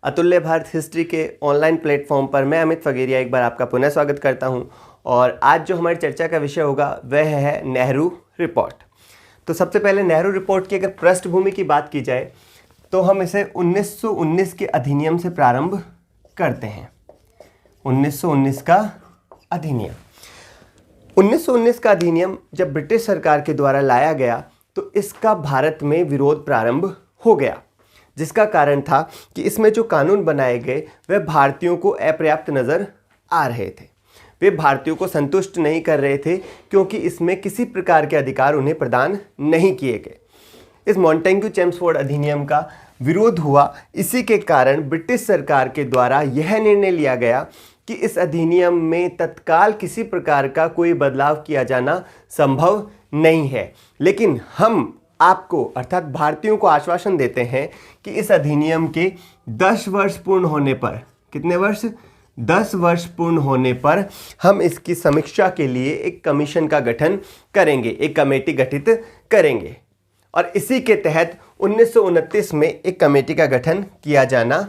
अतुल्य भारत हिस्ट्री के online platform पर मैं अमित फगेरिया एक बार आपका पुनः स्वागत करता हूं। और आज जो हमारी चर्चा का विषय होगा वह है नेहरू रिपोर्ट। तो सबसे पहले नेहरू रिपोर्ट की अगर पृष्ठभूमि की बात की जाए तो हम इसे 1919 के अधिनियम से प्रारंभ करते हैं। 1919 का अधिनियम 1919 का अधिनियम जब ब्रिटिश सरकार के द्वारा लाया गया तो इसका भारत में विरोध प्रारंभ हो गया, जिसका कारण था कि इसमें जो कानून बनाए गए वह भारतीयों को अपर्याप्त नज़र आ रहे थे। वे भारतीयों को संतुष्ट नहीं कर रहे थे क्योंकि इसमें किसी प्रकार के अधिकार उन्हें प्रदान नहीं किए गए। इस मॉन्टेग्यू चेम्सफोर्ड अधिनियम का विरोध हुआ। इसी के कारण ब्रिटिश सरकार के द्वारा यह निर्णय लिया गया कि इस अधिनियम में तत्काल किसी प्रकार का कोई बदलाव किया जाना संभव नहीं है, लेकिन हम आपको अर्थात भारतीयों को आश्वासन देते हैं कि इस अधिनियम के 10 वर्ष पूर्ण होने पर, कितने वर्ष, 10 वर्ष पूर्ण होने पर हम इसकी समीक्षा के लिए एक कमीशन का गठन करेंगे, एक कमेटी गठित करेंगे। और इसी के तहत 1929 में एक कमेटी का गठन किया जाना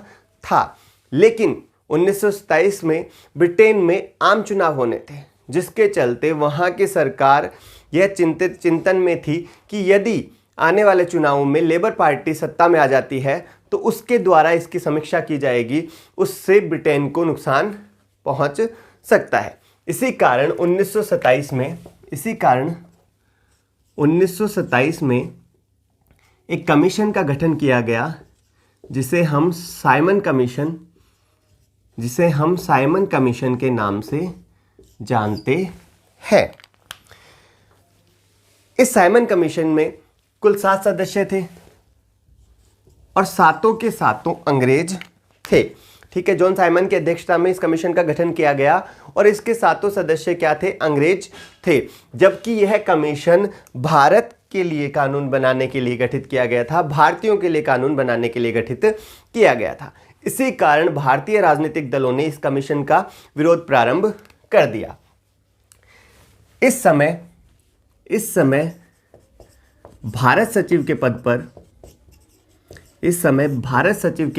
था। लेकिन 1927 में ब्रिटेन में आम चुनाव होने थे, जिसके चलते वहाँ की सरकार यह चिंतन में थी कि यदि आने वाले चुनावों में लेबर पार्टी सत्ता में आ जाती है तो उसके द्वारा इसकी समीक्षा की जाएगी, उससे ब्रिटेन को नुकसान पहुंच सकता है। इसी कारण 1927 में एक कमीशन का गठन किया गया, जिसे हम साइमन कमीशन के नाम से जानते हैं। इस साइमन कमीशन में कुल 7 सदस्य थे और सातों के सातों अंग्रेज थे। ठीक है, जॉन साइमन की अध्यक्षता में इस कमीशन का गठन किया गया और इसके सातों सदस्य क्या थे, अंग्रेज थे। जबकि यह कमीशन भारत के लिए कानून बनाने के लिए गठित किया गया था, भारतीयों के लिए कानून बनाने के लिए गठित किया गया था। इसी कारण भारतीय राजनीतिक दलों ने इस कमीशन का विरोध प्रारंभ कर दिया। इस समय भारत सचिव के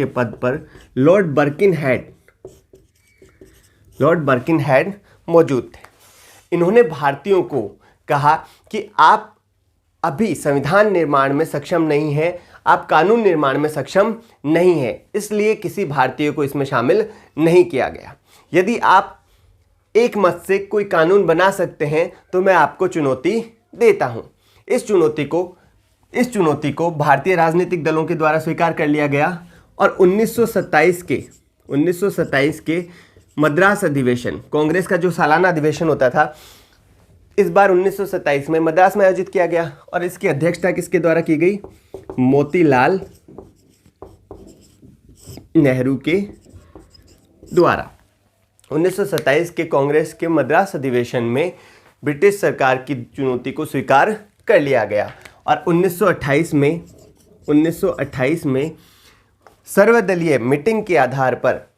पद पर लॉर्ड बर्किनहेड मौजूद थे। इन्होंने भारतीयों को कहा कि आप अभी संविधान निर्माण में सक्षम नहीं हैं, आप कानून निर्माण में सक्षम नहीं हैं, इसलिए किसी भारतीय को इसमें शामिल नहीं किया गया। यदि आप एक मत से कोई कानून बना सकते हैं तो मैं आपको चुनौती देता हूं। इस चुनौती को भारतीय राजनीतिक दलों के द्वारा स्वीकार कर लिया गया और 1927 के मद्रास अधिवेशन, कांग्रेस का जो सालाना अधिवेशन होता था, इस बार 1927 में मद्रास में आयोजित किया गया और इसकी अध्यक्षता किसके द्वारा की गई, मोतीलाल नेहरू के द्वारा। 1927 के कांग्रेस के मद्रास अधिवेशन में ब्रिटिश सरकार की चुनौती को स्वीकार कर लिया गया और 1928 में सर्वदलीय मीटिंग के आधार पर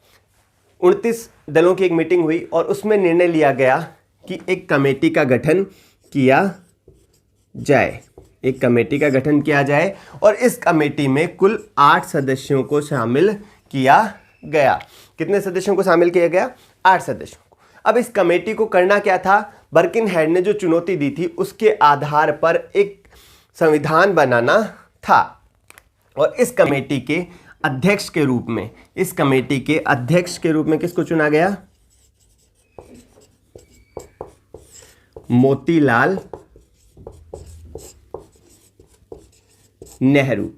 29 दलों की एक मीटिंग हुई और उसमें निर्णय लिया गया कि एक कमेटी का गठन किया जाए और इस कमेटी में कुल 8 सदस्यों को शामिल किया गया। कितने सदस्यों को शामिल किया गया, 8 सदस्यों को। अब इस कमेटी को करना क्या था, बर्किनहेड ने जो चुनौती दी थी उसके आधार पर एक संविधान बनाना था और इस कमेटी के अध्यक्ष के रूप में किसको चुना गया, मोतीलाल नेहरू।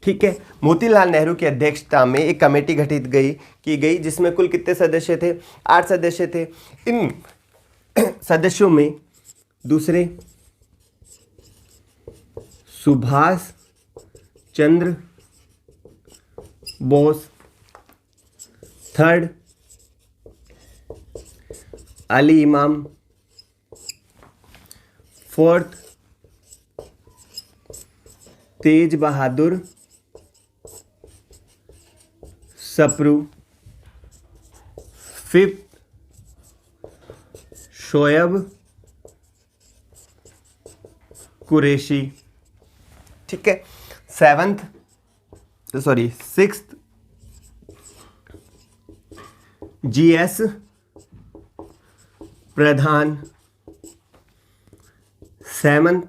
ठीक है, मोतीलाल नेहरू की अध्यक्षता में एक कमेटी गठित की गई जिसमें कुल कितने सदस्य थे, 8 सदस्य थे। इन सदस्यों में दूसरे सुभाष चंद्र बोस, थर्ड अली इमाम, फोर्थ तेज बहादुर सप्रू, फिफ्थ शोएब कुरैशी, ठीक है। सिक्स्थ GS प्रधान, 7th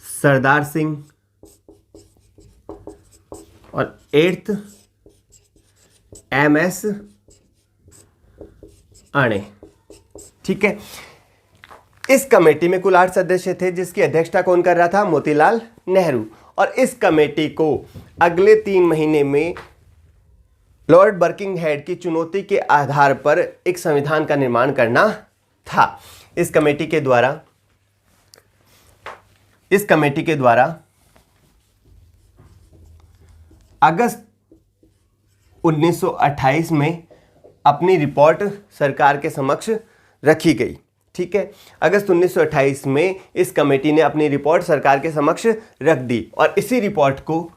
सरदार सिंह और 8th MS आणे। ठीक है, इस कमेटी में कुल 8 सदस्य थे जिसकी अध्यक्षता कौन कर रहा था? मोतीलाल नेहरू। और इस कमेटी को अगले 3 महीने में लॉर्ड बर्किंगहेड की चुनौती के आधार पर एक संविधान का निर्माण करना था। इस कमेटी के द्वारा अगस्त 1928 में अपनी रिपोर्ट सरकार के समक्ष रखी गई। ठीक है, अगस्त 1928 में इस कमेटी ने अपनी रिपोर्ट सरकार के समक्ष रख दी और इसी रिपोर्ट को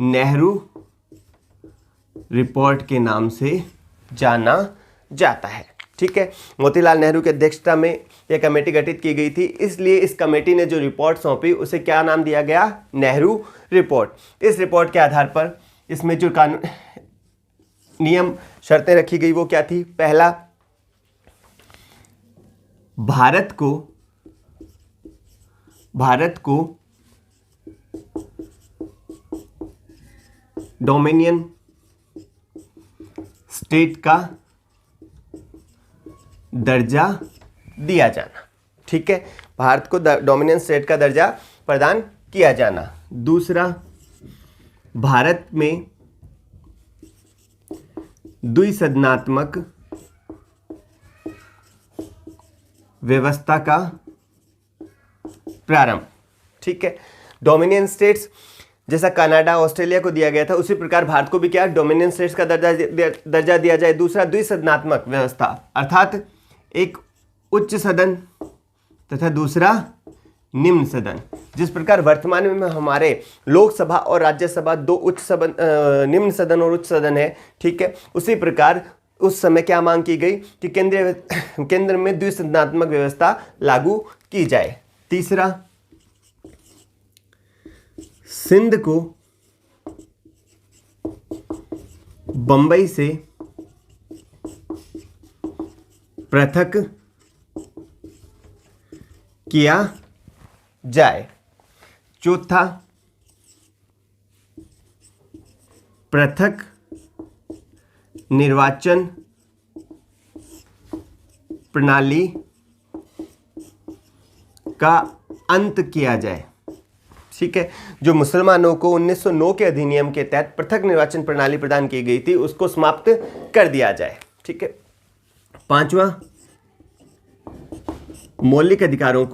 नेहरू रिपोर्ट के नाम से जाना जाता है। ठीक है, मोतीलाल नेहरू की अध्यक्षता में यह कमेटी गठित की गई थी, इसलिए इस कमेटी ने जो रिपोर्ट सौंपी उसे क्या नाम दिया गया? नेहरू रिपोर्ट। इस रिपोर्ट के आधार पर इसमें जो कानून नियम शर्तें रखी गई वो क्या थी? पहला, भारत को डोमिनियन स्टेट का दर्जा दिया जाना। ठीक है, भारत को डोमिनियन स्टेट का दर्जा प्रदान किया जाना। दूसरा, भारत में द्विसदनात्मक व्यवस्था का प्रारंभ। ठीक है, डोमिनियन स्टेट्स जैसा कनाडा ऑस्ट्रेलिया को दिया गया था उसी प्रकार भारत को भी क्या डोमिनियन स्टेट्स का दर्जा दिया जाए। दूसरा, द्विसदनात्मक व्यवस्था अर्थात एक उच्च सदन तथा दूसरा निम्न सदन। जिस प्रकार वर्तमान में हमारे लोकसभा और राज्यसभा 2 उच्च सदन, निम्न सदन और उच्च सदन है। ठीक है, उसी प्रकार उस समय क्या मांग की गई कि केंद्र में द्विसदनात्मक व्यवस्था लागू की जाए। तीसरा, सिंध को बंबई से पृथक किया जाए। चौथा, पृथक निर्वाचन प्रणाली का अंत किया जाए। ठीक है, जो मुसलमानों को 1909 के अधिनियम के तहत पृथक निर्वाचन प्रणाली प्रदान की गई थी उसको समाप्त कर दिया जाए। ठीक है, पांचवा, मौलिक अधिकारों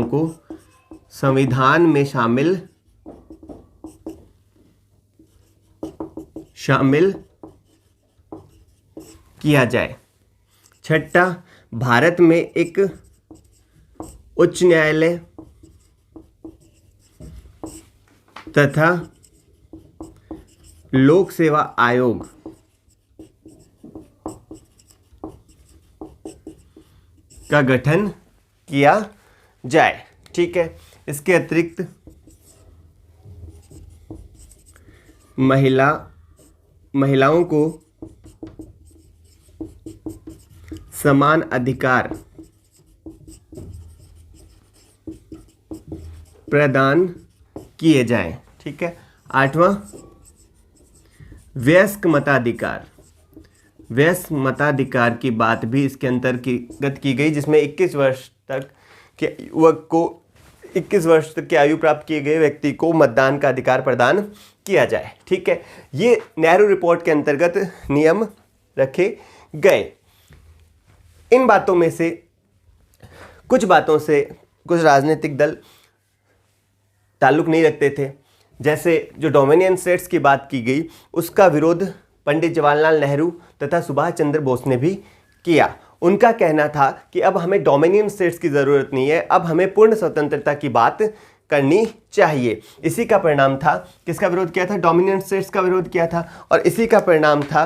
को संविधान में शामिल किया जाए। छठा, भारत में एक उच्च न्यायालय तथा लोक सेवा आयोग का गठन किया जाए। ठीक है, इसके अतिरिक्त महिलाओं को समान अधिकार प्रदान किए जाएं। ठीक है, आठवां, वयस्क मताधिकार की बात भी इसके अंतर्गत की गई, जिसमें 21 वर्ष तक के युवक को 21 वर्ष तक की आयु प्राप्त किए गए व्यक्ति को मतदान का अधिकार प्रदान किया जाए। ठीक है, ये नेहरू रिपोर्ट के अंतर्गत नियम रखे गए। इन बातों में से कुछ राजनीतिक दल ताल्लुक नहीं रखते थे। जैसे जो डोमिनियन स्टेट्स की बात की गई उसका विरोध पंडित जवाहरलाल नेहरू तथा सुभाष चंद्र बोस ने भी किया। उनका कहना था कि अब हमें डोमिनियन स्टेट्स की ज़रूरत नहीं है, अब हमें पूर्ण स्वतंत्रता की बात करनी चाहिए। इसी का परिणाम था, किसका विरोध किया था? डोमिनियन स्टेट्स का विरोध किया था। और इसी का परिणाम था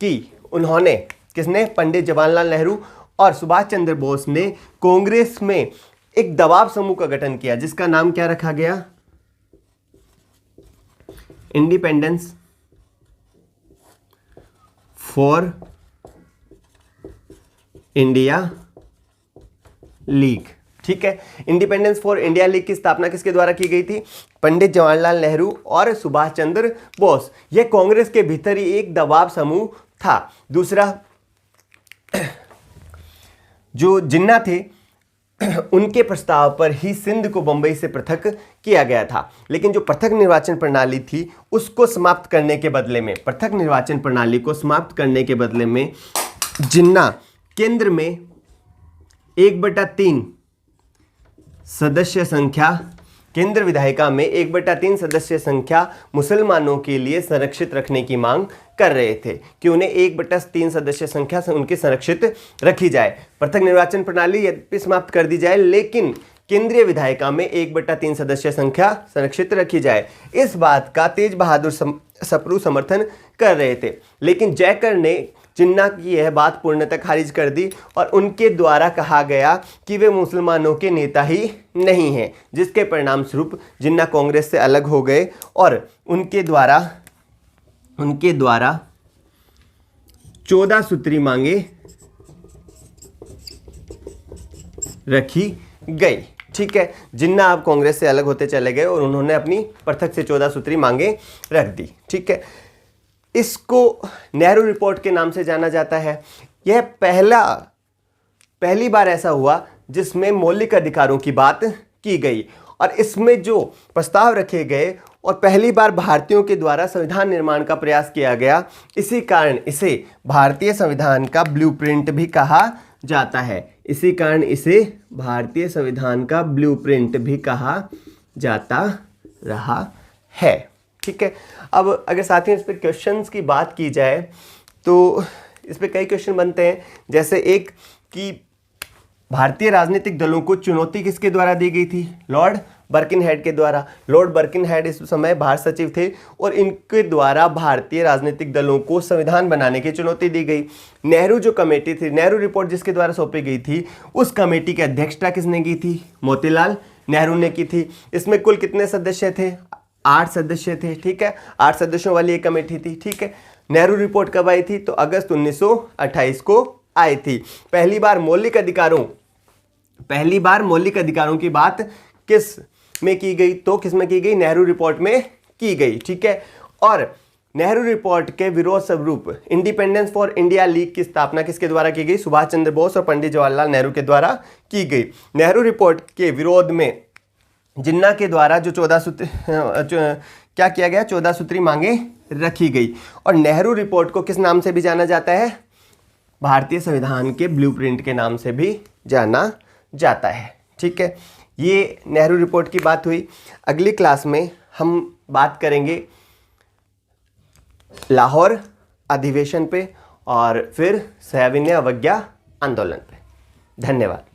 कि किसने? पंडित जवाहरलाल नेहरू और सुभाष चंद्र बोस ने कांग्रेस में एक दबाव समूह का गठन किया जिसका नाम क्या रखा गया, इंडिपेंडेंस फॉर इंडिया लीग। ठीक है, इंडिपेंडेंस फॉर इंडिया लीग की स्थापना किसके द्वारा की गई थी, पंडित जवाहरलाल नेहरू और सुभाष चंद्र बोस। यह कांग्रेस के भीतर ही एक दबाव समूह था। दूसरा, जो जिन्ना थे उनके प्रस्ताव पर ही सिंध को बंबई से पृथक किया गया था, लेकिन जो पृथक निर्वाचन प्रणाली थी उसको समाप्त करने के बदले में, पृथक निर्वाचन प्रणाली को समाप्त करने के बदले में जिन्ना केंद्र में 1/3 सदस्य संख्या, केंद्र विधायिका में 1/3 सदस्य संख्या मुसलमानों के लिए संरक्षित रखने की मांग कर रहे थे कि उन्हें 1/3 सदस्य संख्या से उनकी संरक्षित रखी जाए। पृथक निर्वाचन प्रणाली यद्यपि समाप्त कर दी जाए, लेकिन केंद्रीय विधायिका में 1/3 सदस्य संख्या संरक्षित रखी जाए। इस बात का तेज बहादुर सप्रू समर्थन कर रहे थे, लेकिन जयकर ने जिन्ना की यह बात पूर्णतः खारिज कर दी और उनके द्वारा कहा गया कि वे मुसलमानों के नेता ही नहीं हैं, जिसके परिणाम स्वरूप जिन्ना कांग्रेस से अलग हो गए और उनके द्वारा 14 सूत्री मांगे रखी गई। ठीक है, जिन्ना अब कांग्रेस से अलग होते चले गए और उन्होंने अपनी पृथक से 14 सूत्री मांगे रख दी। ठीक है, इसको नेहरू रिपोर्ट के नाम से जाना जाता है। यह पहली बार ऐसा हुआ जिसमें मौलिक अधिकारों की बात की गई और इसमें जो प्रस्ताव रखे गए और पहली बार भारतीयों के द्वारा संविधान निर्माण का प्रयास किया गया, इसी कारण इसे भारतीय संविधान का ब्लूप्रिंट भी कहा जाता है। इसी कारण इसे भारतीय संविधान का ब्लूप्रिंट भी कहा जाता रहा है। ठीक है, अब अगर साथियों इस पे क्वेश्चंस की बात की जाए तो इस पे कई क्वेश्चन बनते हैं, जैसे एक कि भारतीय राजनीतिक दलों को चुनौती किसके द्वारा दी गई थी, लॉर्ड बर्किनहेड के द्वारा। लॉर्ड बर्किनहेड इस समय भारत सचिव थे और इनके द्वारा भारतीय राजनीतिक दलों को संविधान बनाने की चुनौती दी गई। नेहरू जो कमेटी थी, नेहरू रिपोर्ट जिसके द्वारा सौंपी गई थी, उस कमेटी की अध्यक्षता किसने की थी, मोतीलाल नेहरू ने की थी। इसमें कुल कितने सदस्य थे, 8 सदस्य थे। ठीक है, 8 सदस्यों वाली एक कमेटी थी। ठीक है, नेहरू रिपोर्ट कब आई थी, तो अगस्त 1928 को आई थी। पहली बार मौलिक अधिकारों की बात किस में की गई, तो किस में की गई, नेहरू रिपोर्ट में की गई। ठीक है, और नेहरू रिपोर्ट के विरोध स्वरूप इंडिपेंडेंस फॉर इंडिया लीग की स्थापना किसके द्वारा की गई, सुभाष चंद्र बोस और पंडित जवाहरलाल नेहरू के द्वारा की गई। नेहरू रिपोर्ट के विरोध में जिन्ना के द्वारा जो 14 सूत्री क्या किया गया, 14 सूत्री मांगे रखी गई और नेहरू रिपोर्ट को किस नाम से भी जाना जाता है, भारतीय संविधान के ब्लूप्रिंट के नाम से भी जाना जाता है। ठीक है, ये नेहरू रिपोर्ट की बात हुई। अगली क्लास में हम बात करेंगे लाहौर अधिवेशन पे और फिर सविनय अवज्ञा आंदोलन पे। धन्यवाद।